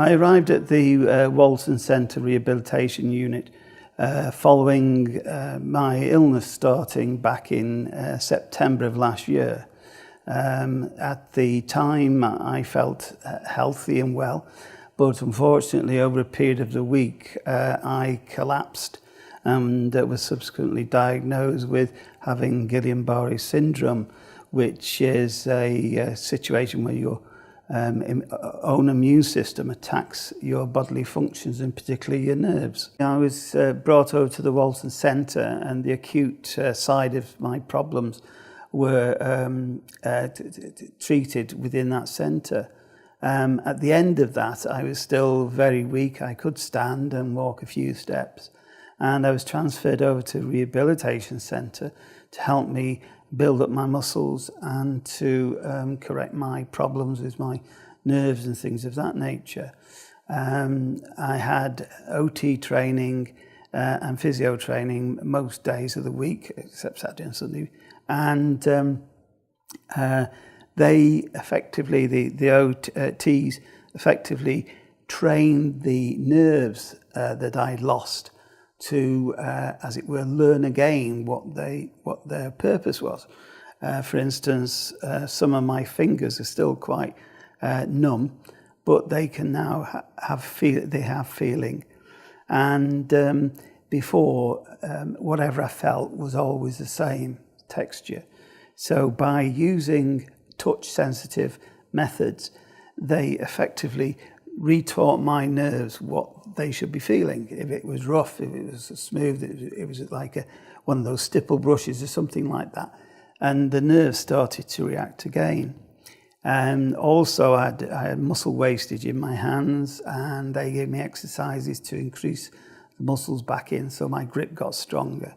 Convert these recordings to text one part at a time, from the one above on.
I arrived at the Walton Centre Rehabilitation Unit following my illness starting back in September of last year. At the time I felt healthy and well, but unfortunately over a period of the week I collapsed and was subsequently diagnosed with having Guillain-Barré syndrome, which is a situation where your own immune system attacks your bodily functions and particularly your nerves. I was brought over to the Walton Centre, and the acute side of my problems were treated within that centre. At the end of that, I was still very weak. I could stand and walk a few steps, and I was transferred over to a rehabilitation centre to help me build up my muscles and to correct my problems with my nerves and things of that nature. I had OT training and physio training most days of the week, except Saturday and Sunday. And they effectively, the OTs effectively trained the nerves that I'd lost to, as it were, learn again what their purpose was. For instance, some of my fingers are still quite numb, but they can now have feeling. And before, whatever I felt was always the same texture. So by using touch-sensitive methods, they effectively retaught my nerves what they should be feeling. If it was rough, if it was smooth, it was like one of those stipple brushes or something like that. And the nerves started to react again. And also I had muscle wastage in my hands, and they gave me exercises to increase the muscles back in, so my grip got stronger.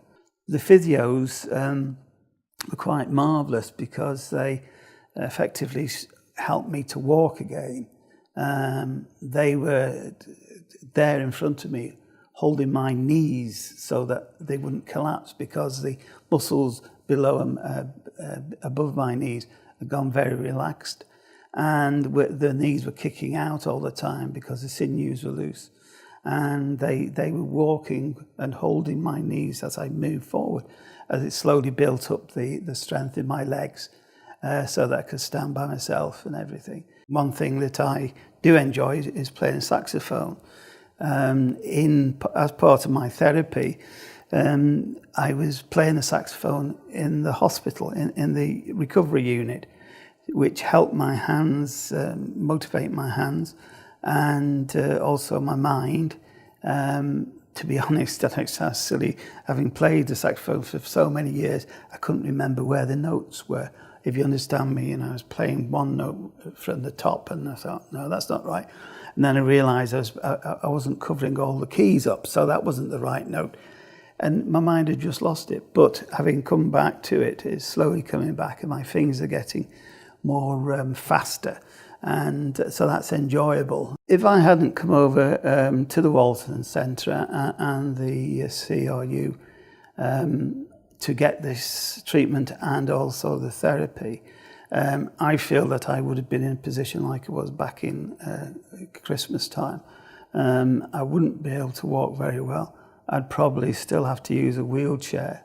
The physios were quite marvellous because they effectively helped me to walk again. They were there in front of me holding my knees so that they wouldn't collapse, because the muscles below above my knees had gone very relaxed, and the knees were kicking out all the time because the sinews were loose, and they were walking and holding my knees as I moved forward, as it slowly built up the strength in my legs so that I could stand by myself and everything. One thing that I do enjoy is playing saxophone. As part of my therapy, I was playing the saxophone in the hospital, in the recovery unit, which helped my hands, motivate my hands, and also my mind. To be honest, that sounds silly. Having played the saxophone for so many years, I couldn't remember where the notes were. If you understand me, I was playing one note from the top, and I thought, no, that's not right. And then I realised I wasn't covering all the keys up, so that wasn't the right note. And my mind had just lost it. But having come back to it, it's slowly coming back, and my fingers are getting more faster. And so that's enjoyable. If I hadn't come over to the Walton Centre and the CRU to get this treatment and also the therapy, I feel that I would have been in a position like I was back in Christmas time. I wouldn't be able to walk very well. I'd probably still have to use a wheelchair,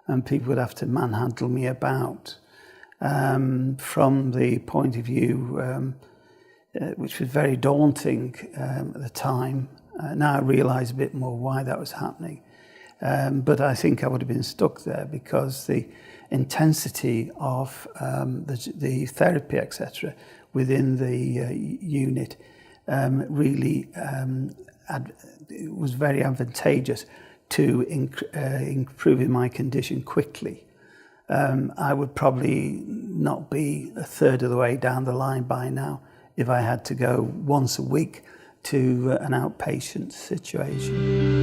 and people would have to manhandle me about. From the point of view, which was very daunting at the time. Now I realise a bit more why that was happening. But I think I would have been stuck there because the intensity of the therapy, etc., within the unit really was very advantageous to improving my condition quickly. I would probably not be a third of the way down the line by now if I had to go once a week to an outpatient situation.